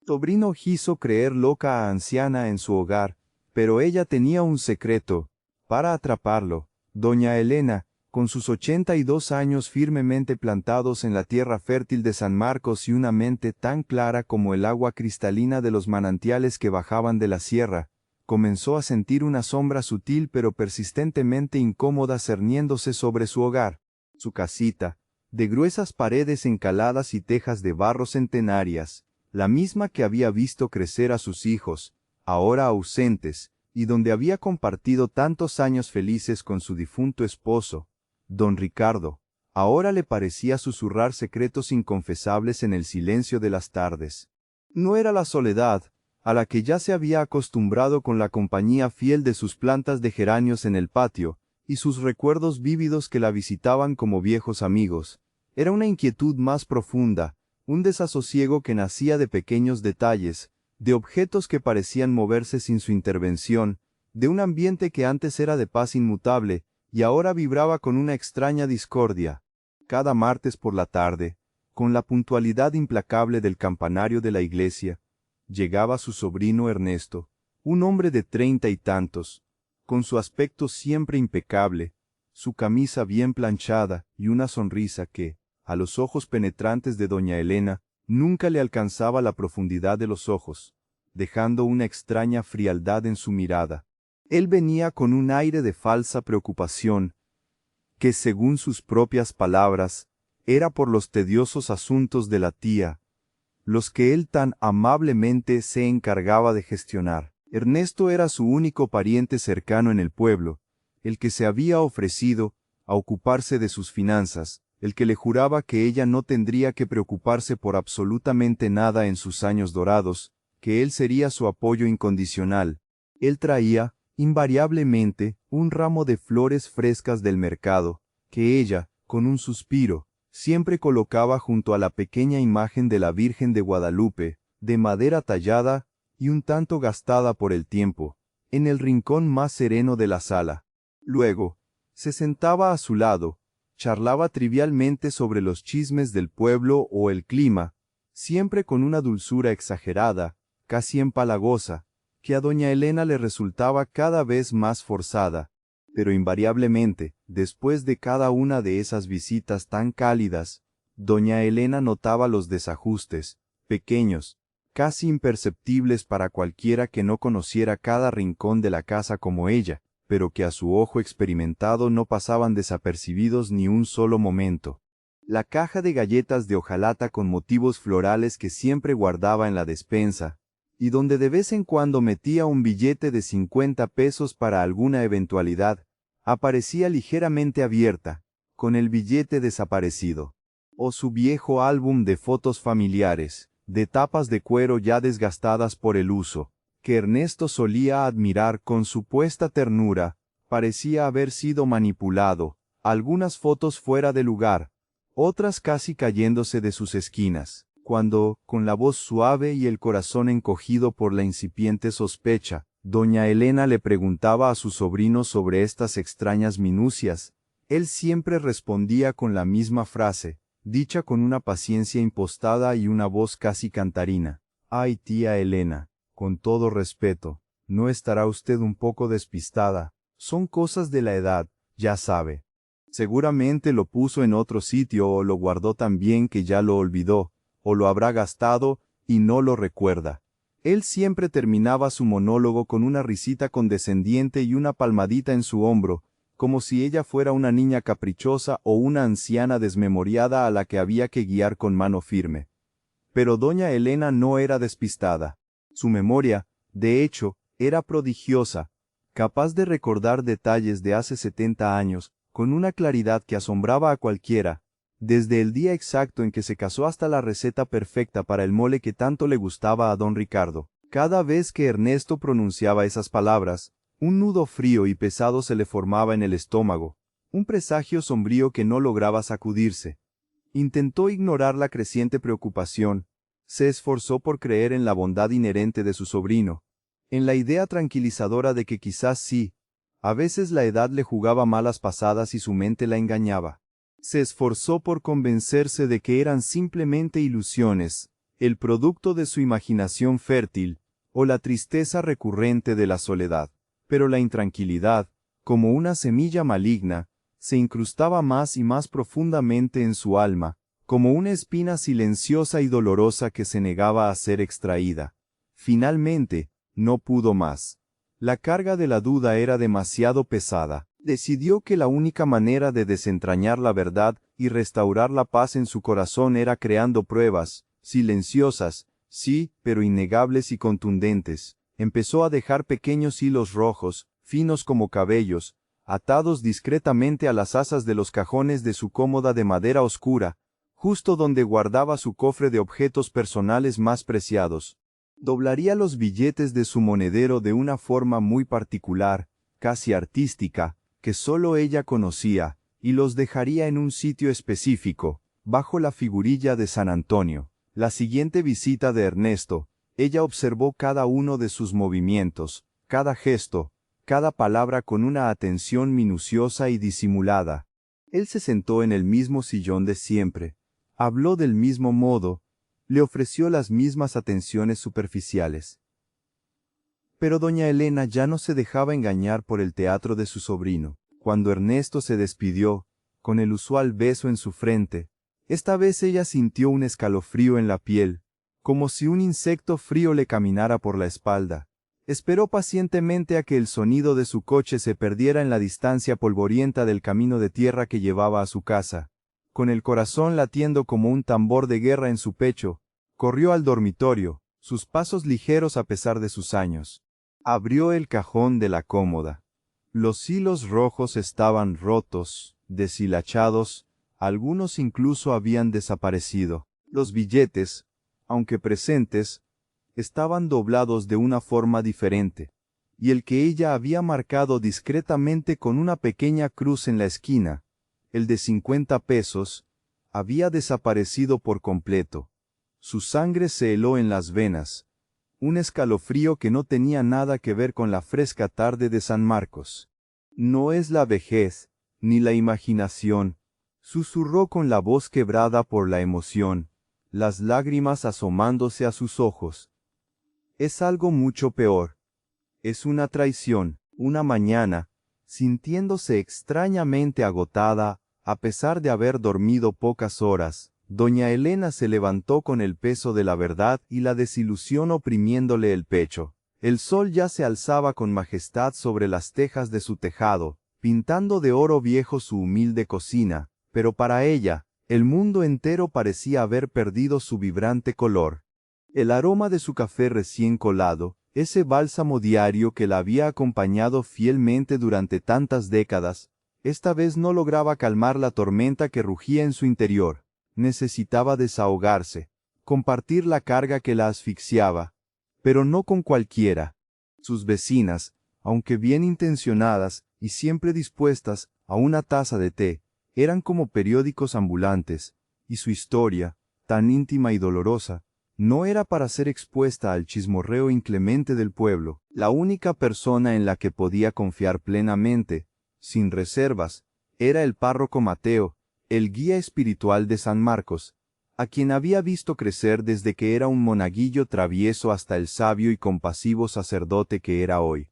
Sobrino quiso creer loca a anciana en su hogar, pero ella tenía un secreto. Para atraparlo, doña Elena, con sus 82 años firmemente plantados en la tierra fértil de San Marcos y una mente tan clara como el agua cristalina de los manantiales que bajaban de la sierra, comenzó a sentir una sombra sutil pero persistentemente incómoda cerniéndose sobre su hogar. Su casita, de gruesas paredes encaladas y tejas de barro centenarias, la misma que había visto crecer a sus hijos, ahora ausentes, y donde había compartido tantos años felices con su difunto esposo, don Ricardo, ahora le parecía susurrar secretos inconfesables en el silencio de las tardes. No era la soledad, a la que ya se había acostumbrado con la compañía fiel de sus plantas de geranios en el patio, y sus recuerdos vívidos que la visitaban como viejos amigos. Era una inquietud más profunda, un desasosiego que nacía de pequeños detalles, de objetos que parecían moverse sin su intervención, de un ambiente que antes era de paz inmutable, y ahora vibraba con una extraña discordia. Cada martes por la tarde, con la puntualidad implacable del campanario de la iglesia, llegaba su sobrino Ernesto, un hombre de 30 y tantos, con su aspecto siempre impecable, su camisa bien planchada y una sonrisa que, a los ojos penetrantes de doña Elena, nunca le alcanzaba la profundidad de los ojos, dejando una extraña frialdad en su mirada. Él venía con un aire de falsa preocupación, que según sus propias palabras, era por los tediosos asuntos de la tía, los que él tan amablemente se encargaba de gestionar. Ernesto era su único pariente cercano en el pueblo, el que se había ofrecido a ocuparse de sus finanzas, el que le juraba que ella no tendría que preocuparse por absolutamente nada en sus años dorados, que él sería su apoyo incondicional. Él traía, invariablemente, un ramo de flores frescas del mercado, que ella, con un suspiro, siempre colocaba junto a la pequeña imagen de la Virgen de Guadalupe, de madera tallada y un tanto gastada por el tiempo, en el rincón más sereno de la sala. Luego, se sentaba a su lado, charlaba trivialmente sobre los chismes del pueblo o el clima, siempre con una dulzura exagerada, casi empalagosa, que a doña Elena le resultaba cada vez más forzada, pero invariablemente, después de cada una de esas visitas tan cálidas, doña Elena notaba los desajustes, pequeños, casi imperceptibles para cualquiera que no conociera cada rincón de la casa como ella, pero que a su ojo experimentado no pasaban desapercibidos ni un solo momento. La caja de galletas de hojalata con motivos florales que siempre guardaba en la despensa, y donde de vez en cuando metía un billete de 50 pesos para alguna eventualidad, aparecía ligeramente abierta, con el billete desaparecido. O su viejo álbum de fotos familiares, de tapas de cuero ya desgastadas por el uso, que Ernesto solía admirar con supuesta ternura, parecía haber sido manipulado, algunas fotos fuera de lugar, otras casi cayéndose de sus esquinas, cuando, con la voz suave y el corazón encogido por la incipiente sospecha, doña Elena le preguntaba a su sobrino sobre estas extrañas minucias, él siempre respondía con la misma frase, dicha con una paciencia impostada y una voz casi cantarina. «Ay, tía Elena, con todo respeto, ¿no estará usted un poco despistada? Son cosas de la edad, ya sabe. Seguramente lo puso en otro sitio o lo guardó tan bien que ya lo olvidó, o lo habrá gastado y no lo recuerda». Él siempre terminaba su monólogo con una risita condescendiente y una palmadita en su hombro, como si ella fuera una niña caprichosa o una anciana desmemoriada a la que había que guiar con mano firme. Pero doña Elena no era despistada. Su memoria, de hecho, era prodigiosa, capaz de recordar detalles de hace 70 años, con una claridad que asombraba a cualquiera, desde el día exacto en que se casó hasta la receta perfecta para el mole que tanto le gustaba a don Ricardo. Cada vez que Ernesto pronunciaba esas palabras, un nudo frío y pesado se le formaba en el estómago, un presagio sombrío que no lograba sacudirse. Intentó ignorar la creciente preocupación, se esforzó por creer en la bondad inherente de su sobrino, en la idea tranquilizadora de que quizás sí, a veces la edad le jugaba malas pasadas y su mente la engañaba. Se esforzó por convencerse de que eran simplemente ilusiones, el producto de su imaginación fértil, o la tristeza recurrente de la soledad. Pero la intranquilidad, como una semilla maligna, se incrustaba más y más profundamente en su alma, como una espina silenciosa y dolorosa que se negaba a ser extraída. Finalmente, no pudo más. La carga de la duda era demasiado pesada. Decidió que la única manera de desentrañar la verdad y restaurar la paz en su corazón era creando pruebas, silenciosas, sí, pero innegables y contundentes. Empezó a dejar pequeños hilos rojos, finos como cabellos, atados discretamente a las asas de los cajones de su cómoda de madera oscura, justo donde guardaba su cofre de objetos personales más preciados. Doblaría los billetes de su monedero de una forma muy particular, casi artística, que solo ella conocía, y los dejaría en un sitio específico, bajo la figurilla de San Antonio. La siguiente visita de Ernesto, ella observó cada uno de sus movimientos, cada gesto, cada palabra con una atención minuciosa y disimulada. Él se sentó en el mismo sillón de siempre, habló del mismo modo, le ofreció las mismas atenciones superficiales. Pero doña Elena ya no se dejaba engañar por el teatro de su sobrino. Cuando Ernesto se despidió, con el usual beso en su frente, esta vez ella sintió un escalofrío en la piel, como si un insecto frío le caminara por la espalda. Esperó pacientemente a que el sonido de su coche se perdiera en la distancia polvorienta del camino de tierra que llevaba a su casa. Con el corazón latiendo como un tambor de guerra en su pecho, corrió al dormitorio, sus pasos ligeros a pesar de sus años. Abrió el cajón de la cómoda. Los hilos rojos estaban rotos, deshilachados, algunos incluso habían desaparecido. Los billetes, aunque presentes, estaban doblados de una forma diferente, y el que ella había marcado discretamente con una pequeña cruz en la esquina, el de 50 pesos, había desaparecido por completo. Su sangre se heló en las venas, un escalofrío que no tenía nada que ver con la fresca tarde de San Marcos. No es la vejez, ni la imaginación, susurró con la voz quebrada por la emoción, las lágrimas asomándose a sus ojos. Es algo mucho peor. Es una traición. Una mañana, sintiéndose extrañamente agotada, a pesar de haber dormido pocas horas, doña Elena se levantó con el peso de la verdad y la desilusión oprimiéndole el pecho. El sol ya se alzaba con majestad sobre las tejas de su tejado, pintando de oro viejo su humilde cocina, pero para ella, el mundo entero parecía haber perdido su vibrante color. El aroma de su café recién colado, ese bálsamo diario que la había acompañado fielmente durante tantas décadas, esta vez no lograba calmar la tormenta que rugía en su interior. Necesitaba desahogarse, compartir la carga que la asfixiaba, pero no con cualquiera. Sus vecinas, aunque bien intencionadas y siempre dispuestas a una taza de té, eran como periódicos ambulantes, y su historia, tan íntima y dolorosa, no era para ser expuesta al chismorreo inclemente del pueblo. La única persona en la que podía confiar plenamente, sin reservas, era el párroco Mateo, el guía espiritual de San Marcos, a quien había visto crecer desde que era un monaguillo travieso hasta el sabio y compasivo sacerdote que era hoy.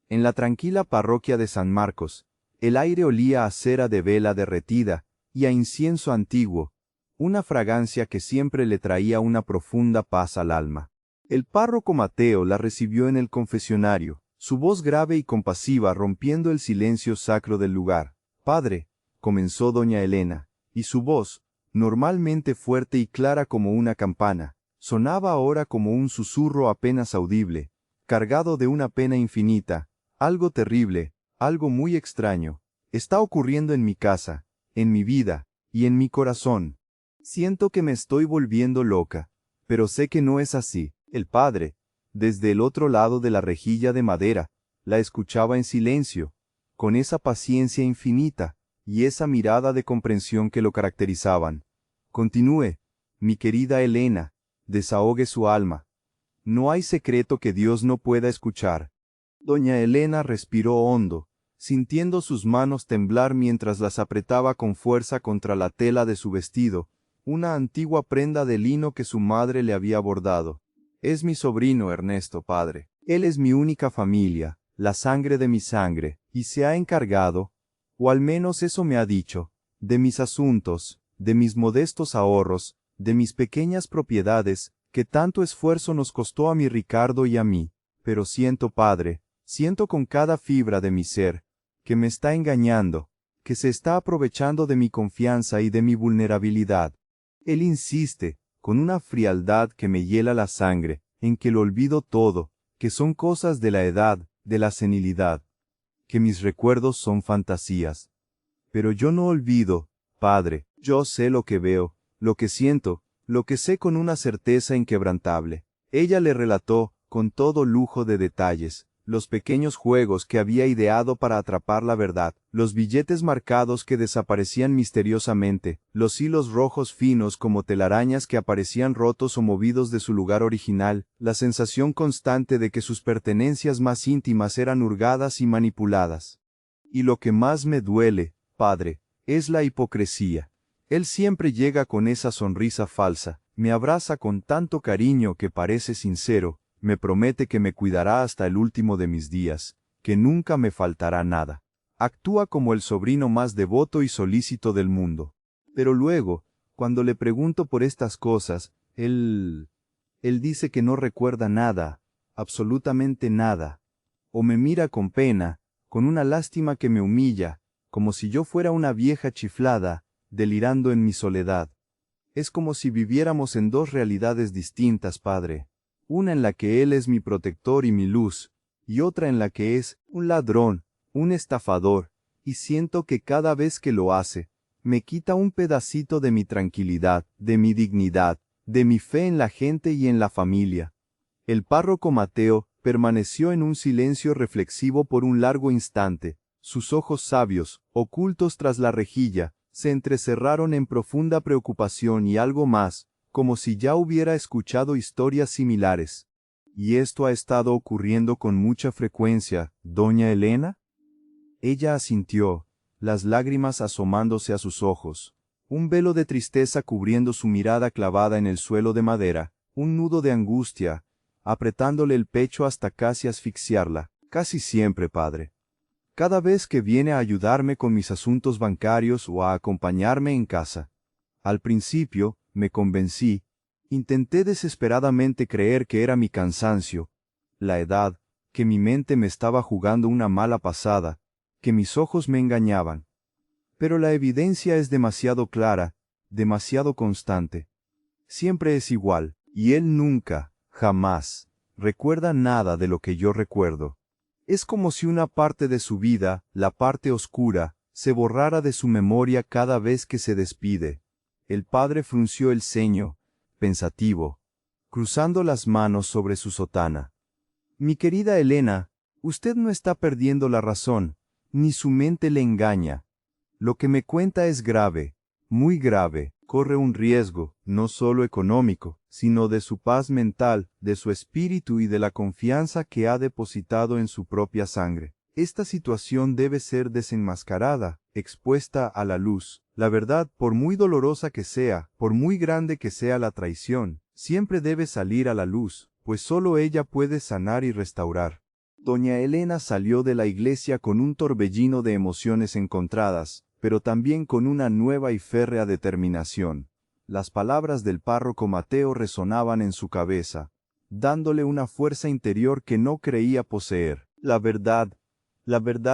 En la tranquila parroquia de San Marcos, el aire olía a cera de vela derretida y a incienso antiguo, una fragancia que siempre le traía una profunda paz al alma. El párroco Mateo la recibió en el confesionario, su voz grave y compasiva rompiendo el silencio sacro del lugar. «Padre», comenzó doña Elena, y su voz, normalmente fuerte y clara como una campana, sonaba ahora como un susurro apenas audible, cargado de una pena infinita, algo terrible, algo muy extraño, está ocurriendo en mi casa, en mi vida, y en mi corazón. Siento que me estoy volviendo loca, pero sé que no es así. El padre, desde el otro lado de la rejilla de madera, la escuchaba en silencio, con esa paciencia infinita, y esa mirada de comprensión que lo caracterizaban. Continúe, mi querida Elena, desahogue su alma. No hay secreto que Dios no pueda escuchar. Doña Elena respiró hondo, sintiendo sus manos temblar mientras las apretaba con fuerza contra la tela de su vestido, una antigua prenda de lino que su madre le había bordado. Es mi sobrino Ernesto, padre. Él es mi única familia, la sangre de mi sangre, y se ha encargado, o al menos eso me ha dicho, de mis asuntos, de mis modestos ahorros, de mis pequeñas propiedades, que tanto esfuerzo nos costó a mi Ricardo y a mí. Pero siento, padre, siento con cada fibra de mi ser, que me está engañando, que se está aprovechando de mi confianza y de mi vulnerabilidad. Él insiste, con una frialdad que me hiela la sangre, en que lo olvido todo, que son cosas de la edad, de la senilidad, que mis recuerdos son fantasías. Pero yo no olvido, padre, yo sé lo que veo, lo que siento, lo que sé con una certeza inquebrantable. Ella le relató, con todo lujo de detalles, los pequeños juegos que había ideado para atrapar la verdad, los billetes marcados que desaparecían misteriosamente, los hilos rojos finos como telarañas que aparecían rotos o movidos de su lugar original, la sensación constante de que sus pertenencias más íntimas eran hurgadas y manipuladas. Y lo que más me duele, padre, es la hipocresía. Él siempre llega con esa sonrisa falsa, me abraza con tanto cariño que parece sincero, me promete que me cuidará hasta el último de mis días, que nunca me faltará nada. Actúa como el sobrino más devoto y solícito del mundo. Pero luego, cuando le pregunto por estas cosas, él dice que no recuerda nada, absolutamente nada, o me mira con pena, con una lástima que me humilla, como si yo fuera una vieja chiflada, delirando en mi soledad. Es como si viviéramos en dos realidades distintas, padre. Una en la que él es mi protector y mi luz, y otra en la que es un ladrón, un estafador, y siento que cada vez que lo hace, me quita un pedacito de mi tranquilidad, de mi dignidad, de mi fe en la gente y en la familia. El párroco Mateo permaneció en un silencio reflexivo por un largo instante. Sus ojos sabios, ocultos tras la rejilla, se entrecerraron en profunda preocupación y algo más, como si ya hubiera escuchado historias similares. ¿Y esto ha estado ocurriendo con mucha frecuencia, doña Elena? Ella asintió, las lágrimas asomándose a sus ojos, un velo de tristeza cubriendo su mirada clavada en el suelo de madera, un nudo de angustia, apretándole el pecho hasta casi asfixiarla. Casi siempre, padre. Cada vez que viene a ayudarme con mis asuntos bancarios o a acompañarme en casa. Al principio, me convencí, intenté desesperadamente creer que era mi cansancio, la edad, que mi mente me estaba jugando una mala pasada, que mis ojos me engañaban. Pero la evidencia es demasiado clara, demasiado constante. Siempre es igual, y él nunca, jamás, recuerda nada de lo que yo recuerdo. Es como si una parte de su vida, la parte oscura, se borrara de su memoria cada vez que se despide. El padre frunció el ceño, pensativo, cruzando las manos sobre su sotana. Mi querida Elena, usted no está perdiendo la razón, ni su mente le engaña. Lo que me cuenta es grave, muy grave, corre un riesgo, no solo económico, sino de su paz mental, de su espíritu y de la confianza que ha depositado en su propia sangre. Esta situación debe ser desenmascarada, expuesta a la luz. La verdad, por muy dolorosa que sea, por muy grande que sea la traición, siempre debe salir a la luz, pues solo ella puede sanar y restaurar. Doña Elena salió de la iglesia con un torbellino de emociones encontradas, pero también con una nueva y férrea determinación. Las palabras del párroco Mateo resonaban en su cabeza, dándole una fuerza interior que no creía poseer. La verdad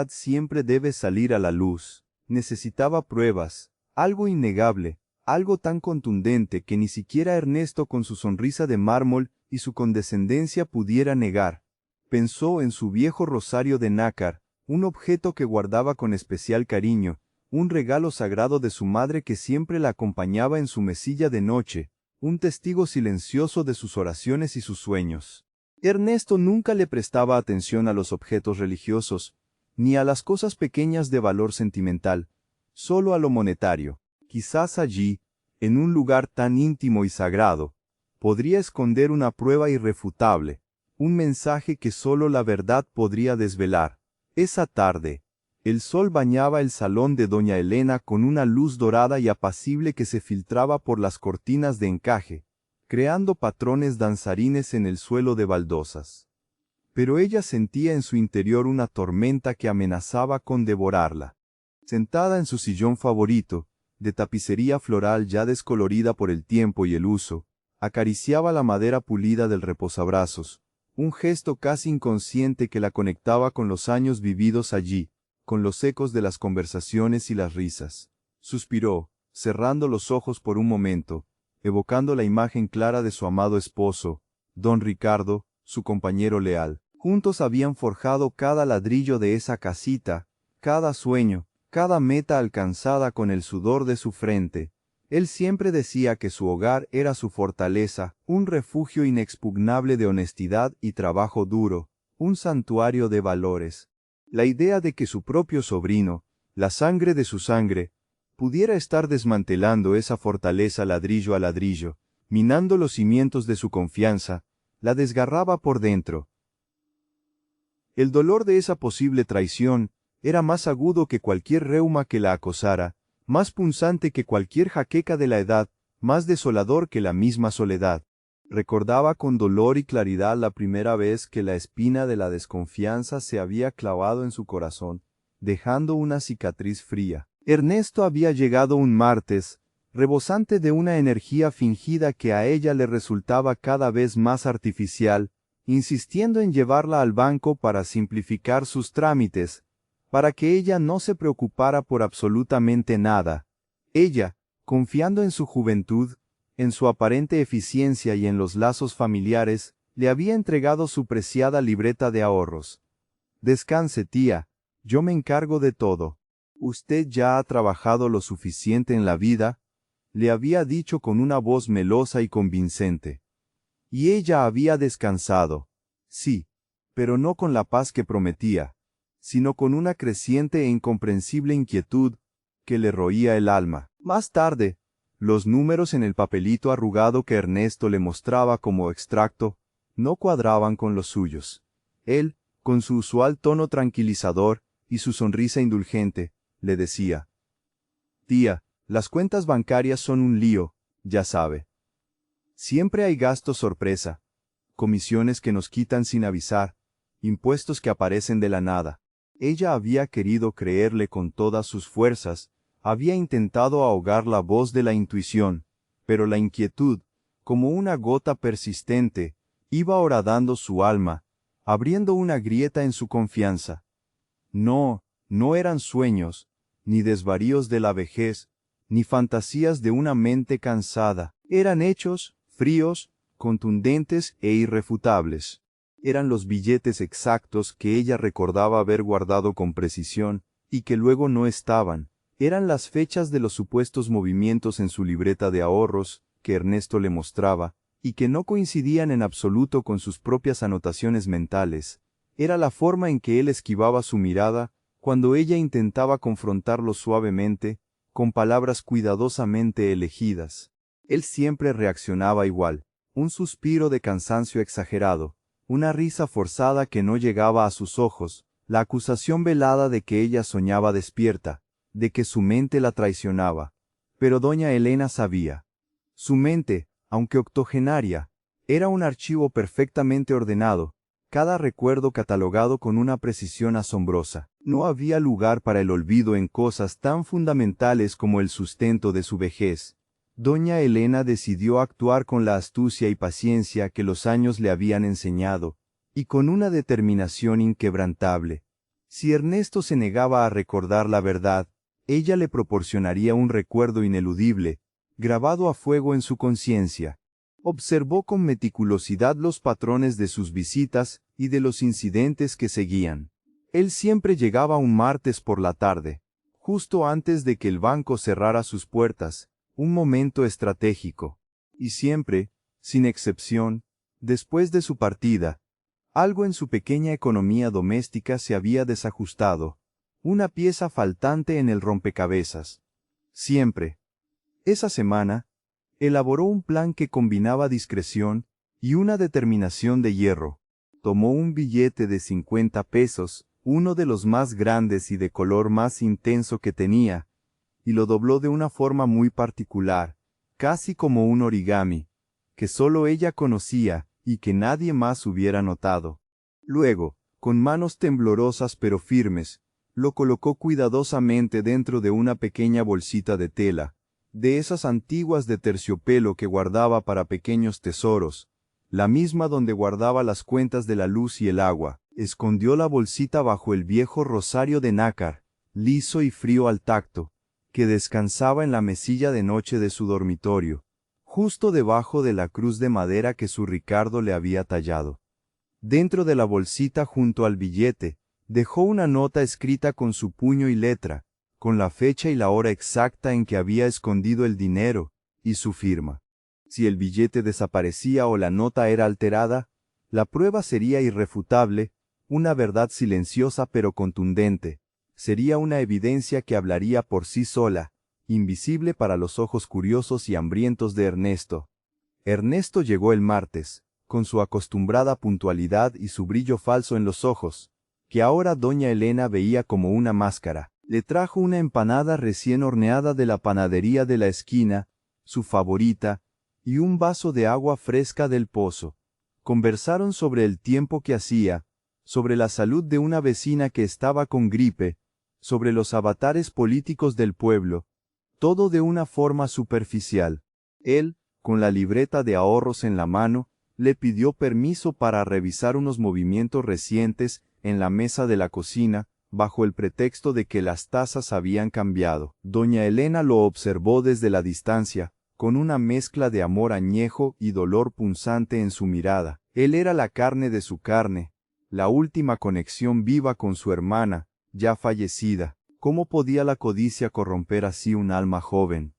siempre debe salir a la luz. Necesitaba pruebas, algo innegable, algo tan contundente que ni siquiera Ernesto con su sonrisa de mármol y su condescendencia pudiera negar. Pensó en su viejo rosario de nácar, un objeto que guardaba con especial cariño, un regalo sagrado de su madre que siempre la acompañaba en su mesilla de noche, un testigo silencioso de sus oraciones y sus sueños. Ernesto nunca le prestaba atención a los objetos religiosos, ni a las cosas pequeñas de valor sentimental, solo a lo monetario. Quizás allí, en un lugar tan íntimo y sagrado, podría esconder una prueba irrefutable, un mensaje que solo la verdad podría desvelar. Esa tarde, El sol bañaba el salón de doña Elena con una luz dorada y apacible que se filtraba por las cortinas de encaje, creando patrones danzarines en el suelo de baldosas. Pero ella sentía en su interior una tormenta que amenazaba con devorarla. Sentada en su sillón favorito, de tapicería floral ya descolorida por el tiempo y el uso, acariciaba la madera pulida del reposabrazos, un gesto casi inconsciente que la conectaba con los años vividos allí, con los ecos de las conversaciones y las risas. Suspiró, cerrando los ojos por un momento, evocando la imagen clara de su amado esposo, don Ricardo, su compañero leal. Juntos habían forjado cada ladrillo de esa casita, cada sueño, cada meta alcanzada con el sudor de su frente. Él siempre decía que su hogar era su fortaleza, un refugio inexpugnable de honestidad y trabajo duro, un santuario de valores. La idea de que su propio sobrino, la sangre de su sangre, pudiera estar desmantelando esa fortaleza ladrillo a ladrillo, minando los cimientos de su confianza, la desgarraba por dentro. El dolor de esa posible traición era más agudo que cualquier reuma que la acosara, más punzante que cualquier jaqueca de la edad, más desolador que la misma soledad. Recordaba con dolor y claridad la primera vez que la espina de la desconfianza se había clavado en su corazón, dejando una cicatriz fría. Ernesto había llegado un martes, rebosante de una energía fingida que a ella le resultaba cada vez más artificial, insistiendo en llevarla al banco para simplificar sus trámites, para que ella no se preocupara por absolutamente nada. Ella, confiando en su juventud, en su aparente eficiencia y en los lazos familiares, le había entregado su preciada libreta de ahorros. «Descanse, tía, yo me encargo de todo. Usted ya ha trabajado lo suficiente en la vida», le había dicho con una voz melosa y convincente. Y ella había descansado. Sí, pero no con la paz que prometía, sino con una creciente e incomprensible inquietud que le roía el alma. Más tarde, los números en el papelito arrugado que Ernesto le mostraba como extracto no cuadraban con los suyos. Él, con su usual tono tranquilizador y su sonrisa indulgente, le decía: «Tía, las cuentas bancarias son un lío, ya sabe. Siempre hay gastos sorpresa, comisiones que nos quitan sin avisar, impuestos que aparecen de la nada». Ella había querido creerle con todas sus fuerzas, había intentado ahogar la voz de la intuición, pero la inquietud, como una gota persistente, iba horadando su alma, abriendo una grieta en su confianza. No, no eran sueños, ni desvaríos de la vejez, ni fantasías de una mente cansada. Eran hechos, fríos, contundentes e irrefutables. Eran los billetes exactos que ella recordaba haber guardado con precisión, y que luego no estaban. Eran las fechas de los supuestos movimientos en su libreta de ahorros, que Ernesto le mostraba, y que no coincidían en absoluto con sus propias anotaciones mentales. Era la forma en que él esquivaba su mirada, cuando ella intentaba confrontarlo suavemente, con palabras cuidadosamente elegidas. Él siempre reaccionaba igual, un suspiro de cansancio exagerado, una risa forzada que no llegaba a sus ojos, la acusación velada de que ella soñaba despierta, de que su mente la traicionaba. Pero doña Elena sabía. Su mente, aunque octogenaria, era un archivo perfectamente ordenado, cada recuerdo catalogado con una precisión asombrosa. No había lugar para el olvido en cosas tan fundamentales como el sustento de su vejez. Doña Elena decidió actuar con la astucia y paciencia que los años le habían enseñado, y con una determinación inquebrantable. Si Ernesto se negaba a recordar la verdad, ella le proporcionaría un recuerdo ineludible, grabado a fuego en su conciencia. Observó con meticulosidad los patrones de sus visitas y de los incidentes que seguían. Él siempre llegaba un martes por la tarde, justo antes de que el banco cerrara sus puertas, un momento estratégico. Y siempre, sin excepción, después de su partida, algo en su pequeña economía doméstica se había desajustado, una pieza faltante en el rompecabezas. Siempre. Esa semana, elaboró un plan que combinaba discreción y una determinación de hierro. Tomó un billete de 50 pesos, uno de los más grandes y de color más intenso que tenía, y lo dobló de una forma muy particular, casi como un origami, que solo ella conocía y que nadie más hubiera notado. Luego, con manos temblorosas pero firmes, lo colocó cuidadosamente dentro de una pequeña bolsita de tela, de esas antiguas de terciopelo que guardaba para pequeños tesoros, la misma donde guardaba las cuentas de la luz y el agua. Escondió la bolsita bajo el viejo rosario de nácar, liso y frío al tacto, que descansaba en la mesilla de noche de su dormitorio, justo debajo de la cruz de madera que su Ricardo le había tallado. Dentro de la bolsita junto al billete, dejó una nota escrita con su puño y letra, con la fecha y la hora exacta en que había escondido el dinero, y su firma. Si el billete desaparecía o la nota era alterada, la prueba sería irrefutable, una verdad silenciosa pero contundente, sería una evidencia que hablaría por sí sola, invisible para los ojos curiosos y hambrientos de Ernesto. Ernesto llegó el martes, con su acostumbrada puntualidad y su brillo falso en los ojos, que ahora doña Elena veía como una máscara. Le trajo una empanada recién horneada de la panadería de la esquina, su favorita, y un vaso de agua fresca del pozo. Conversaron sobre el tiempo que hacía, sobre la salud de una vecina que estaba con gripe, sobre los avatares políticos del pueblo, todo de una forma superficial. Él, con la libreta de ahorros en la mano, le pidió permiso para revisar unos movimientos recientes en la mesa de la cocina, bajo el pretexto de que las tazas habían cambiado. Doña Elena lo observó desde la distancia, con una mezcla de amor añejo y dolor punzante en su mirada. Él era la carne de su carne, la última conexión viva con su hermana, ya fallecida. ¿Cómo podía la codicia corromper así un alma joven?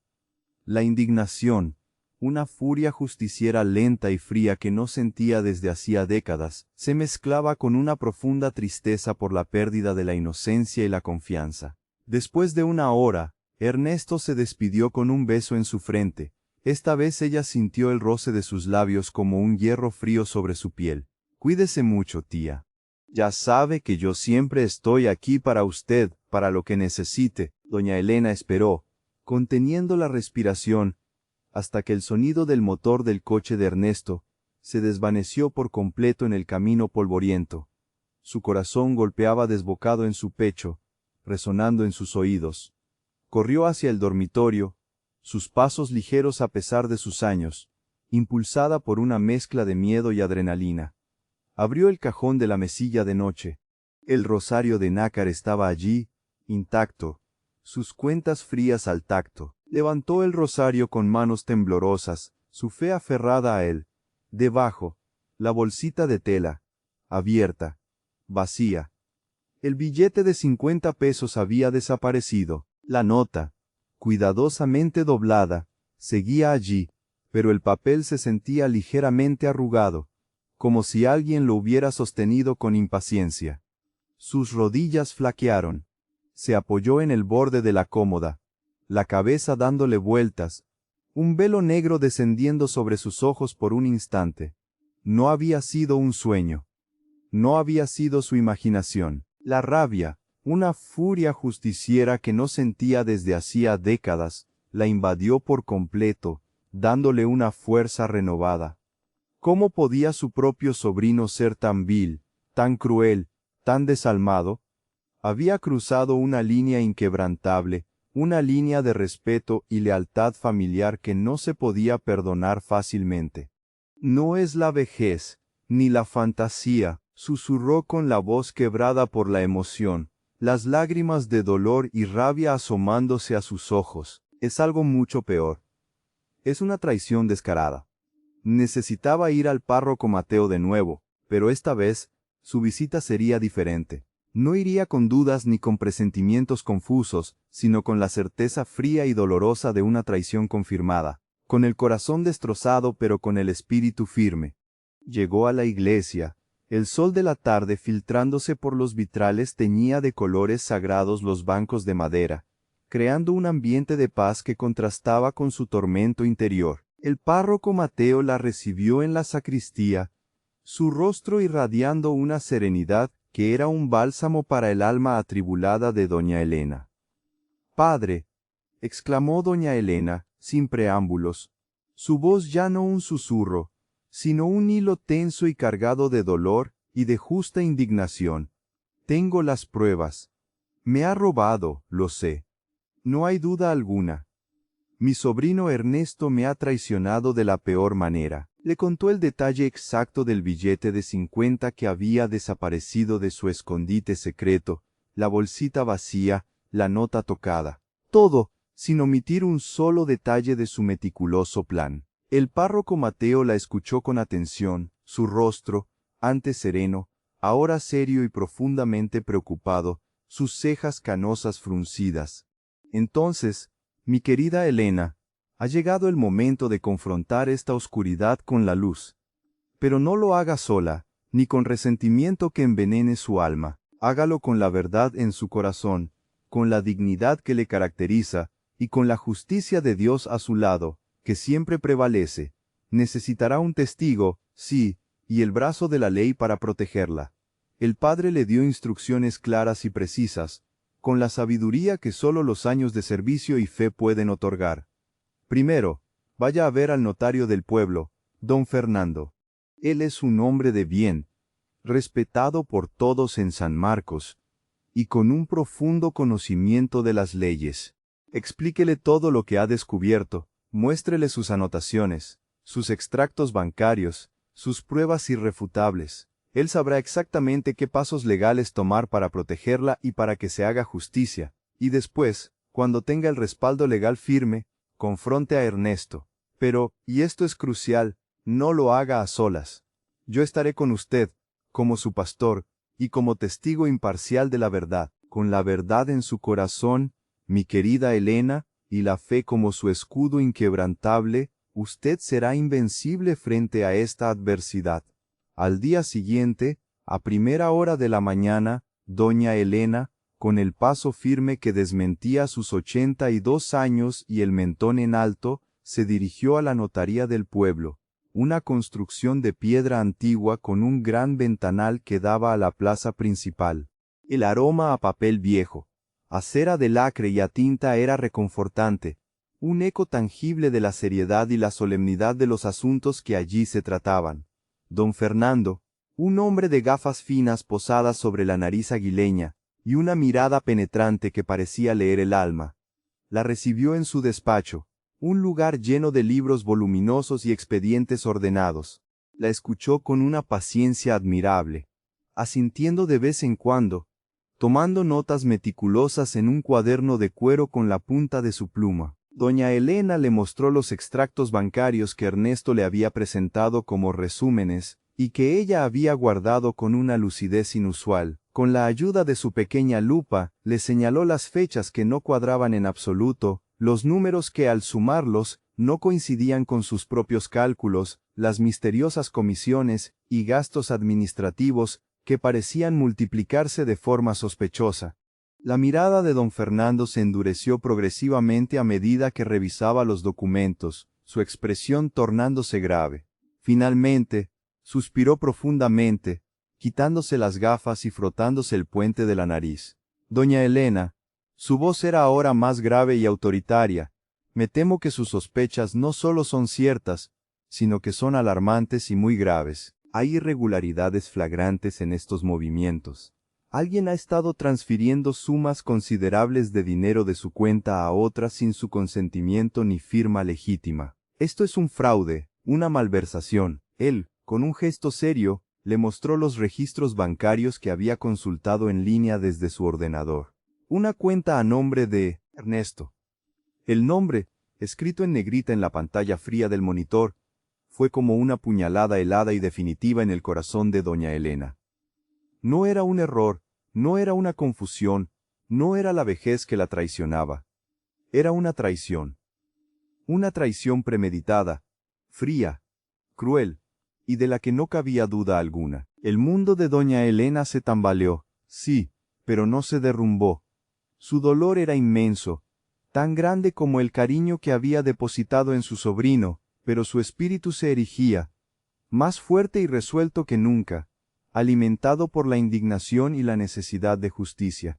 La indignación, una furia justiciera lenta y fría que no sentía desde hacía décadas, se mezclaba con una profunda tristeza por la pérdida de la inocencia y la confianza. Después de una hora, Ernesto se despidió con un beso en su frente. Esta vez ella sintió el roce de sus labios como un hierro frío sobre su piel. Cuídese mucho, tía. Ya sabe que yo siempre estoy aquí para usted, para lo que necesite. Doña Elena esperó, conteniendo la respiración, hasta que el sonido del motor del coche de Ernesto se desvaneció por completo en el camino polvoriento. Su corazón golpeaba desbocado en su pecho, resonando en sus oídos. Corrió hacia el dormitorio, sus pasos ligeros a pesar de sus años, impulsada por una mezcla de miedo y adrenalina. Abrió el cajón de la mesilla de noche. El rosario de nácar estaba allí, intacto, sus cuentas frías al tacto. Levantó el rosario con manos temblorosas, su fe aferrada a él. Debajo, la bolsita de tela, abierta, vacía. El billete de 50 pesos había desaparecido. La nota, cuidadosamente doblada, seguía allí, pero el papel se sentía ligeramente arrugado, como si alguien lo hubiera sostenido con impaciencia. Sus rodillas flaquearon. Se apoyó en el borde de la cómoda, la cabeza dándole vueltas, un velo negro descendiendo sobre sus ojos por un instante. No había sido un sueño. No había sido su imaginación. La rabia, una furia justiciera que no sentía desde hacía décadas, la invadió por completo, dándole una fuerza renovada. ¿Cómo podía su propio sobrino ser tan vil, tan cruel, tan desalmado? Había cruzado una línea inquebrantable, una línea de respeto y lealtad familiar que no se podía perdonar fácilmente. No es la vejez, ni la fantasía, susurró con la voz quebrada por la emoción, las lágrimas de dolor y rabia asomándose a sus ojos. Es algo mucho peor. Es una traición descarada. Necesitaba ir al párroco Mateo de nuevo, pero esta vez, su visita sería diferente. No iría con dudas ni con presentimientos confusos, sino con la certeza fría y dolorosa de una traición confirmada, con el corazón destrozado pero con el espíritu firme. Llegó a la iglesia. El sol de la tarde filtrándose por los vitrales teñía de colores sagrados los bancos de madera, creando un ambiente de paz que contrastaba con su tormento interior. El párroco Mateo la recibió en la sacristía, su rostro irradiando una serenidad que era un bálsamo para el alma atribulada de doña Elena. «Padre», exclamó doña Elena, sin preámbulos, su voz ya no un susurro, sino un hilo tenso y cargado de dolor y de justa indignación. «Tengo las pruebas. Me ha robado, lo sé. No hay duda alguna. Mi sobrino Ernesto me ha traicionado de la peor manera». Le contó el detalle exacto del billete de 50 que había desaparecido de su escondite secreto, la bolsita vacía, la nota tocada. Todo, sin omitir un solo detalle de su meticuloso plan. El párroco Mateo la escuchó con atención, su rostro, antes sereno, ahora serio y profundamente preocupado, sus cejas canosas fruncidas. «Entonces, mi querida Elena, ha llegado el momento de confrontar esta oscuridad con la luz. Pero no lo haga sola, ni con resentimiento que envenene su alma. Hágalo con la verdad en su corazón, con la dignidad que le caracteriza, y con la justicia de Dios a su lado, que siempre prevalece. Necesitará un testigo, sí, y el brazo de la ley para protegerla». El padre le dio instrucciones claras y precisas, con la sabiduría que solo los años de servicio y fe pueden otorgar. «Primero, vaya a ver al notario del pueblo, don Fernando. Él es un hombre de bien, respetado por todos en San Marcos, y con un profundo conocimiento de las leyes. Explíquele todo lo que ha descubierto, muéstrele sus anotaciones, sus extractos bancarios, sus pruebas irrefutables. Él sabrá exactamente qué pasos legales tomar para protegerla y para que se haga justicia, y después, cuando tenga el respaldo legal firme, confronte a Ernesto. Pero, y esto es crucial, no lo haga a solas. Yo estaré con usted, como su pastor, y como testigo imparcial de la verdad, con la verdad en su corazón, mi querida Elena, y la fe como su escudo inquebrantable, usted será invencible frente a esta adversidad». Al día siguiente, a primera hora de la mañana, doña Elena, con el paso firme que desmentía sus 82 años y el mentón en alto, se dirigió a la notaría del pueblo, una construcción de piedra antigua con un gran ventanal que daba a la plaza principal. El aroma a papel viejo, a cera de lacre y a tinta era reconfortante, un eco tangible de la seriedad y la solemnidad de los asuntos que allí se trataban. Don Fernando, un hombre de gafas finas posadas sobre la nariz aguileña, y una mirada penetrante que parecía leer el alma, la recibió en su despacho, un lugar lleno de libros voluminosos y expedientes ordenados. La escuchó con una paciencia admirable, asintiendo de vez en cuando, tomando notas meticulosas en un cuaderno de cuero con la punta de su pluma. Doña Elena le mostró los extractos bancarios que Ernesto le había presentado como resúmenes, y que ella había guardado con una lucidez inusual. Con la ayuda de su pequeña lupa, le señaló las fechas que no cuadraban en absoluto, los números que al sumarlos, no coincidían con sus propios cálculos, las misteriosas comisiones y gastos administrativos que parecían multiplicarse de forma sospechosa. La mirada de don Fernando se endureció progresivamente a medida que revisaba los documentos, su expresión tornándose grave. Finalmente, suspiró profundamente, quitándose las gafas y frotándose el puente de la nariz. «Doña Elena», su voz era ahora más grave y autoritaria, «me temo que sus sospechas no solo son ciertas, sino que son alarmantes y muy graves. Hay irregularidades flagrantes en estos movimientos. Alguien ha estado transfiriendo sumas considerables de dinero de su cuenta a otra sin su consentimiento ni firma legítima. Esto es un fraude, una malversación». Él, con un gesto serio, le mostró los registros bancarios que había consultado en línea desde su ordenador. Una cuenta a nombre de Ernesto. El nombre, escrito en negrita en la pantalla fría del monitor, fue como una puñalada helada y definitiva en el corazón de doña Elena. No era un error, no era una confusión, no era la vejez que la traicionaba. Era una traición. Una traición premeditada, fría, cruel, y de la que no cabía duda alguna. El mundo de doña Elena se tambaleó, sí, pero no se derrumbó. Su dolor era inmenso, tan grande como el cariño que había depositado en su sobrino, pero su espíritu se erigía, más fuerte y resuelto que nunca, alimentado por la indignación y la necesidad de justicia.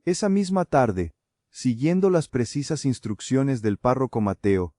Esa misma tarde, siguiendo las precisas instrucciones del párroco Mateo,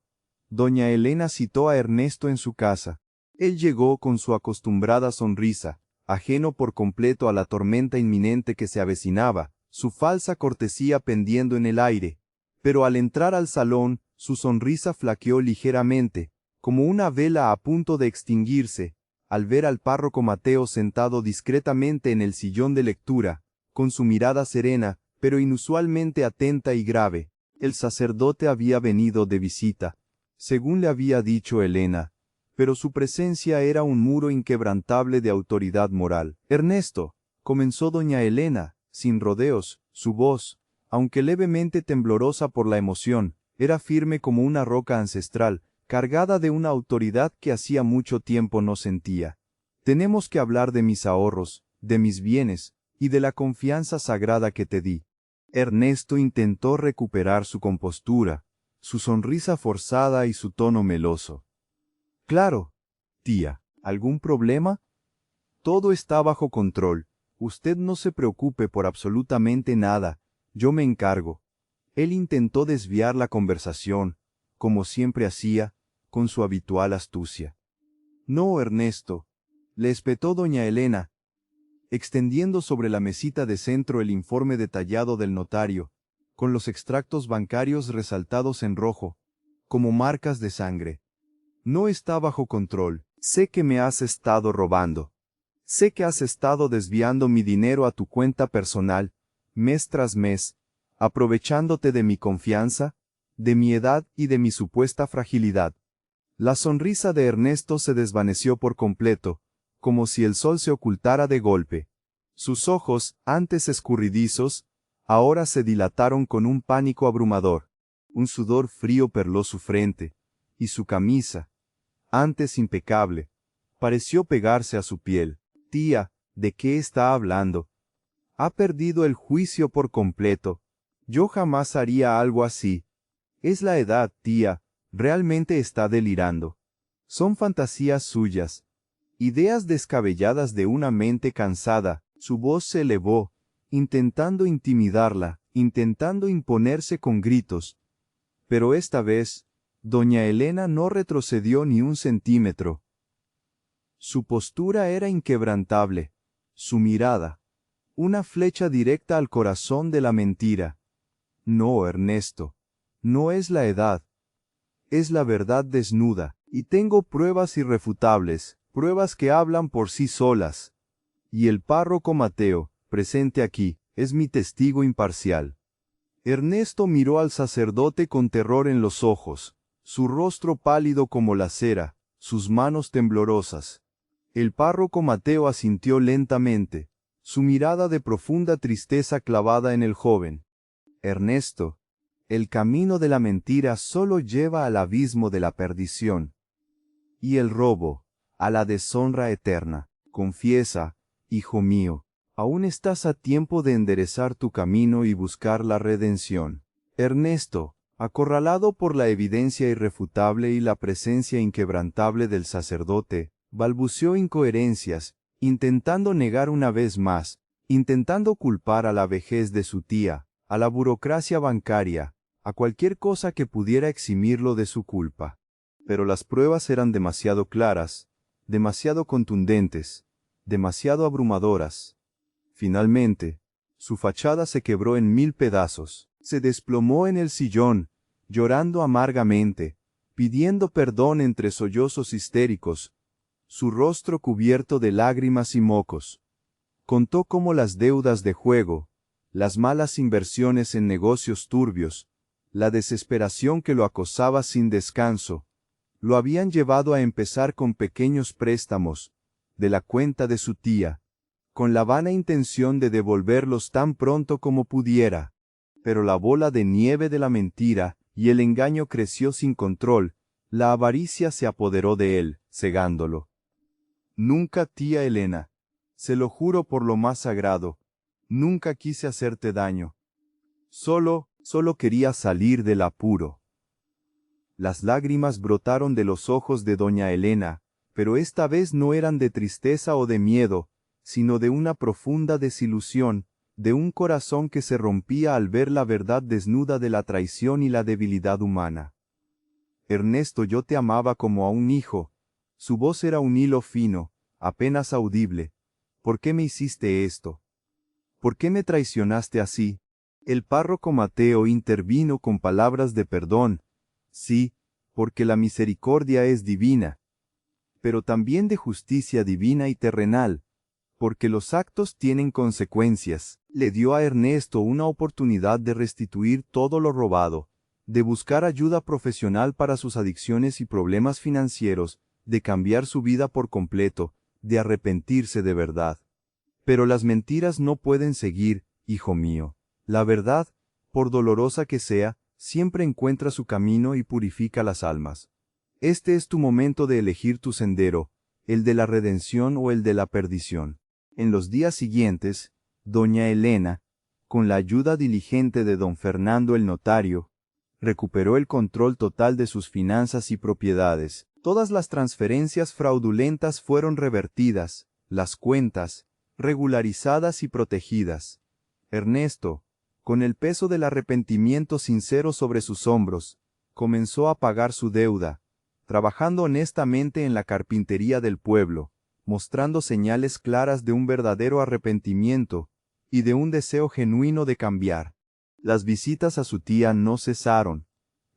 doña Elena citó a Ernesto en su casa. Él llegó con su acostumbrada sonrisa, ajeno por completo a la tormenta inminente que se avecinaba, su falsa cortesía pendiendo en el aire. Pero al entrar al salón, su sonrisa flaqueó ligeramente, como una vela a punto de extinguirse, al ver al párroco Mateo sentado discretamente en el sillón de lectura, con su mirada serena, pero inusualmente atenta y grave. El sacerdote había venido de visita, según le había dicho Elena, pero su presencia era un muro inquebrantable de autoridad moral. Ernesto, comenzó doña Elena, sin rodeos, su voz, aunque levemente temblorosa por la emoción, era firme como una roca ancestral, cargada de una autoridad que hacía mucho tiempo no sentía. Tenemos que hablar de mis ahorros, de mis bienes, y de la confianza sagrada que te di. Ernesto intentó recuperar su compostura, su sonrisa forzada y su tono meloso. Claro, tía, ¿algún problema? Todo está bajo control. Usted no se preocupe por absolutamente nada. Yo me encargo. Él intentó desviar la conversación, como siempre hacía, con su habitual astucia. No, Ernesto, le espetó doña Elena, extendiendo sobre la mesita de centro el informe detallado del notario, con los extractos bancarios resaltados en rojo, como marcas de sangre. No está bajo control. Sé que me has estado robando. Sé que has estado desviando mi dinero a tu cuenta personal, mes tras mes, aprovechándote de mi confianza, de mi edad y de mi supuesta fragilidad. La sonrisa de Ernesto se desvaneció por completo, como si el sol se ocultara de golpe. Sus ojos, antes escurridizos, ahora se dilataron con un pánico abrumador. Un sudor frío perló su frente, y su camisa, antes impecable, pareció pegarse a su piel. Tía, ¿de qué está hablando? Ha perdido el juicio por completo. Yo jamás haría algo así. Es la edad, tía, realmente está delirando. Son fantasías suyas, ideas descabelladas de una mente cansada. Su voz se elevó, intentando intimidarla, intentando imponerse con gritos. Pero esta vez, doña Elena no retrocedió ni un centímetro. Su postura era inquebrantable, su mirada, una flecha directa al corazón de la mentira. No, Ernesto, no es la edad, es la verdad desnuda, y tengo pruebas irrefutables, pruebas que hablan por sí solas. Y el párroco Mateo, presente aquí, es mi testigo imparcial. Ernesto miró al sacerdote con terror en los ojos, su rostro pálido como la cera, sus manos temblorosas. El párroco Mateo asintió lentamente, su mirada de profunda tristeza clavada en el joven. Ernesto, el camino de la mentira solo lleva al abismo de la perdición. Y el robo, a la deshonra eterna. Confiesa, hijo mío, aún estás a tiempo de enderezar tu camino y buscar la redención. Ernesto, acorralado por la evidencia irrefutable y la presencia inquebrantable del sacerdote, balbuceó incoherencias, intentando negar una vez más, intentando culpar a la vejez de su tía, a la burocracia bancaria, a cualquier cosa que pudiera eximirlo de su culpa. Pero las pruebas eran demasiado claras, demasiado contundentes, demasiado abrumadoras. Finalmente, su fachada se quebró en 1000 pedazos, se desplomó en el sillón, llorando amargamente, pidiendo perdón entre sollozos histéricos, su rostro cubierto de lágrimas y mocos. Contó cómo las deudas de juego, las malas inversiones en negocios turbios, la desesperación que lo acosaba sin descanso, lo habían llevado a empezar con pequeños préstamos, de la cuenta de su tía, con la vana intención de devolverlos tan pronto como pudiera. Pero la bola de nieve de la mentira y el engaño creció sin control, la avaricia se apoderó de él, cegándolo. Nunca, tía Elena, se lo juro por lo más sagrado, nunca quise hacerte daño. Solo quería salir del apuro. Las lágrimas brotaron de los ojos de doña Elena, pero esta vez no eran de tristeza o de miedo, sino de una profunda desilusión, de un corazón que se rompía al ver la verdad desnuda de la traición y la debilidad humana. Ernesto, yo te amaba como a un hijo. Su voz era un hilo fino, apenas audible. ¿Por qué me hiciste esto? ¿Por qué me traicionaste así? El párroco Mateo intervino con palabras de perdón. Sí, porque la misericordia es divina, pero también de justicia divina y terrenal, porque los actos tienen consecuencias. Le dio a Ernesto una oportunidad de restituir todo lo robado, de buscar ayuda profesional para sus adicciones y problemas financieros, de cambiar su vida por completo, de arrepentirse de verdad. Pero las mentiras no pueden seguir, hijo mío. La verdad, por dolorosa que sea, siempre encuentra su camino y purifica las almas. Este es tu momento de elegir tu sendero, el de la redención o el de la perdición. En los días siguientes, doña Elena, con la ayuda diligente de don Fernando el notario, recuperó el control total de sus finanzas y propiedades. Todas las transferencias fraudulentas fueron revertidas, las cuentas, regularizadas y protegidas. Ernesto, con el peso del arrepentimiento sincero sobre sus hombros, comenzó a pagar su deuda, trabajando honestamente en la carpintería del pueblo, mostrando señales claras de un verdadero arrepentimiento y de un deseo genuino de cambiar. Las visitas a su tía no cesaron,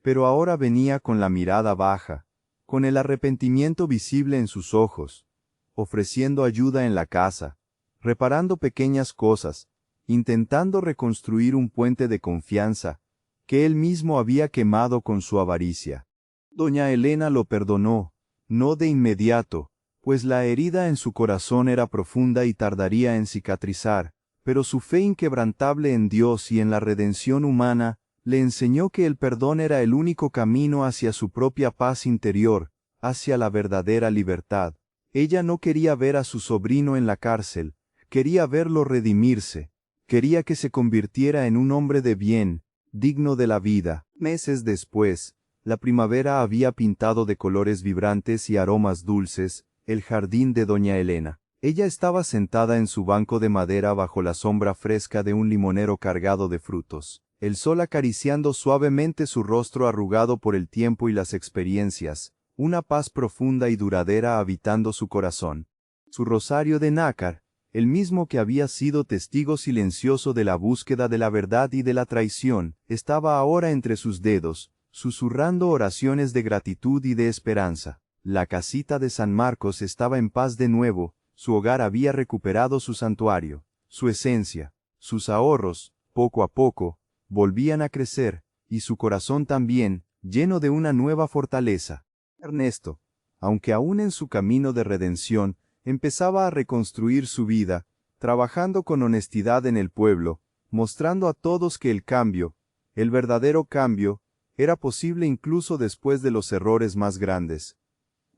pero ahora venía con la mirada baja, con el arrepentimiento visible en sus ojos, ofreciendo ayuda en la casa, reparando pequeñas cosas, intentando reconstruir un puente de confianza que él mismo había quemado con su avaricia. Doña Elena lo perdonó, no de inmediato, pues la herida en su corazón era profunda y tardaría en cicatrizar, pero su fe inquebrantable en Dios y en la redención humana le enseñó que el perdón era el único camino hacia su propia paz interior, hacia la verdadera libertad. Ella no quería ver a su sobrino en la cárcel, quería verlo redimirse, quería que se convirtiera en un hombre de bien, digno de la vida. Meses después, la primavera había pintado de colores vibrantes y aromas dulces el jardín de doña Elena. Ella estaba sentada en su banco de madera bajo la sombra fresca de un limonero cargado de frutos, el sol acariciando suavemente su rostro arrugado por el tiempo y las experiencias, una paz profunda y duradera habitando su corazón. Su rosario de nácar, el mismo que había sido testigo silencioso de la búsqueda de la verdad y de la traición, estaba ahora entre sus dedos, susurrando oraciones de gratitud y de esperanza. La casita de San Marcos estaba en paz de nuevo, su hogar había recuperado su santuario, su esencia, sus ahorros, poco a poco, volvían a crecer, y su corazón también, lleno de una nueva fortaleza. Ernesto, aunque aún en su camino de redención, empezaba a reconstruir su vida, trabajando con honestidad en el pueblo, mostrando a todos que el cambio, el verdadero cambio, era posible incluso después de los errores más grandes.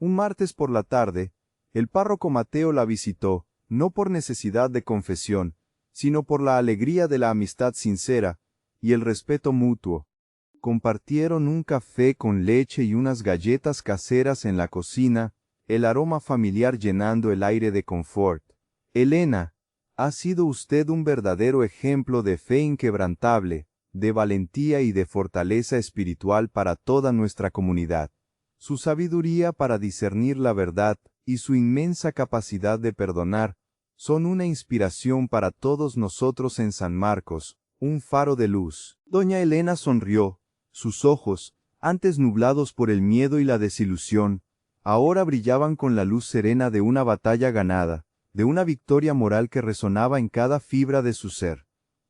Un martes por la tarde, el párroco Mateo la visitó, no por necesidad de confesión, sino por la alegría de la amistad sincera y el respeto mutuo. Compartieron un café con leche y unas galletas caseras en la cocina, el aroma familiar llenando el aire de confort. Elena, ha sido usted un verdadero ejemplo de fe inquebrantable, de valentía y de fortaleza espiritual para toda nuestra comunidad. Su sabiduría para discernir la verdad y su inmensa capacidad de perdonar son una inspiración para todos nosotros en San Marcos, un faro de luz. Doña Elena sonrió, sus ojos, antes nublados por el miedo y la desilusión, ahora brillaban con la luz serena de una batalla ganada, de una victoria moral que resonaba en cada fibra de su ser.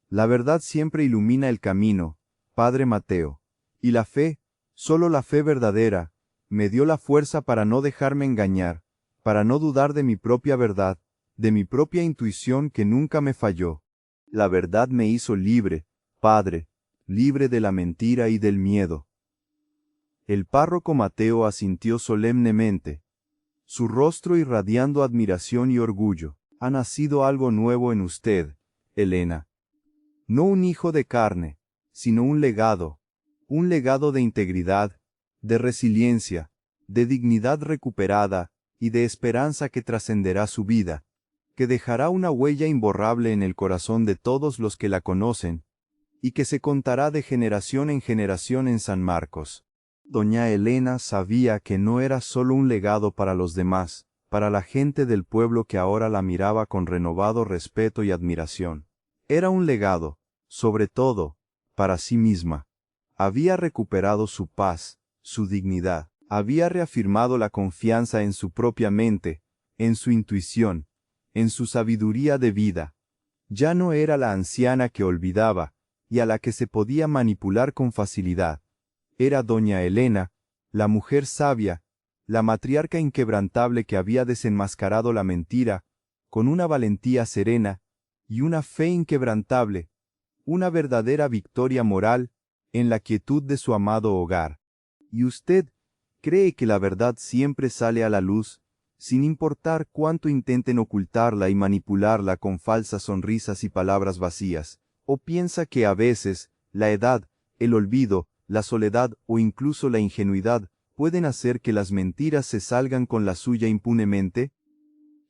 La verdad siempre ilumina el camino, Padre Mateo, y la fe, solo la fe verdadera, me dio la fuerza para no dejarme engañar, para no dudar de mi propia verdad, de mi propia intuición que nunca me falló. La verdad me hizo libre, Padre, libre de la mentira y del miedo. El párroco Mateo asintió solemnemente, su rostro irradiando admiración y orgullo. Ha nacido algo nuevo en usted, Elena. No un hijo de carne, sino un legado de integridad, de resiliencia, de dignidad recuperada y de esperanza que trascenderá su vida, que dejará una huella imborrable en el corazón de todos los que la conocen, y que se contará de generación en generación en San Marcos. Doña Elena sabía que no era solo un legado para los demás, para la gente del pueblo que ahora la miraba con renovado respeto y admiración. Era un legado, sobre todo, para sí misma. Había recuperado su paz, su dignidad, había reafirmado la confianza en su propia mente, en su intuición, en su sabiduría de vida. Ya no era la anciana que olvidaba, y a la que se podía manipular con facilidad. Era doña Elena, la mujer sabia, la matriarca inquebrantable que había desenmascarado la mentira, con una valentía serena y una fe inquebrantable, una verdadera victoria moral en la quietud de su amado hogar. ¿Y usted cree que la verdad siempre sale a la luz, sin importar cuánto intenten ocultarla y manipularla con falsas sonrisas y palabras vacías? ¿O piensa que a veces la edad, el olvido, la soledad o incluso la ingenuidad pueden hacer que las mentiras se salgan con la suya impunemente?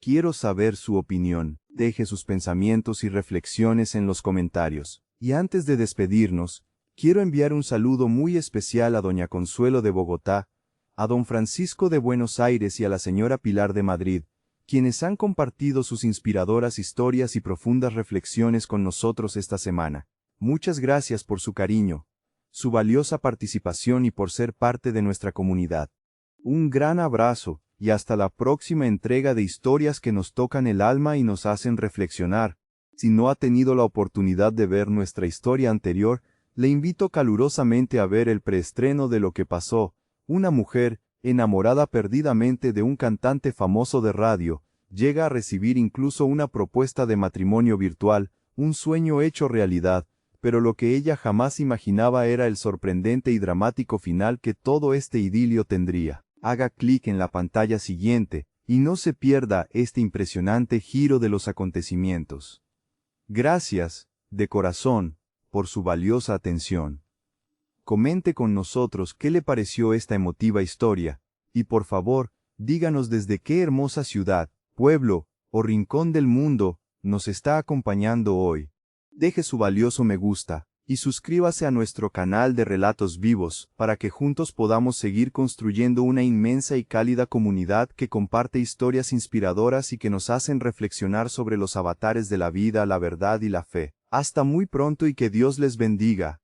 Quiero saber su opinión. Deje sus pensamientos y reflexiones en los comentarios. Y antes de despedirnos, quiero enviar un saludo muy especial a doña Consuelo de Bogotá, a don Francisco de Buenos Aires y a la señora Pilar de Madrid, quienes han compartido sus inspiradoras historias y profundas reflexiones con nosotros esta semana. Muchas gracias por su cariño, su valiosa participación y por ser parte de nuestra comunidad. Un gran abrazo, y hasta la próxima entrega de historias que nos tocan el alma y nos hacen reflexionar. Si no ha tenido la oportunidad de ver nuestra historia anterior, le invito calurosamente a ver el preestreno de Lo que pasó. Una mujer, enamorada perdidamente de un cantante famoso de radio, llega a recibir incluso una propuesta de matrimonio virtual, un sueño hecho realidad, pero lo que ella jamás imaginaba era el sorprendente y dramático final que todo este idilio tendría. Haga clic en la pantalla siguiente, y no se pierda este impresionante giro de los acontecimientos. Gracias, de corazón, por su valiosa atención. Comente con nosotros qué le pareció esta emotiva historia, y por favor, díganos desde qué hermosa ciudad, pueblo o rincón del mundo nos está acompañando hoy. Deje su valioso me gusta, y suscríbase a nuestro canal de Relatos Vivos, para que juntos podamos seguir construyendo una inmensa y cálida comunidad que comparte historias inspiradoras y que nos hacen reflexionar sobre los avatares de la vida, la verdad y la fe. Hasta muy pronto y que Dios les bendiga.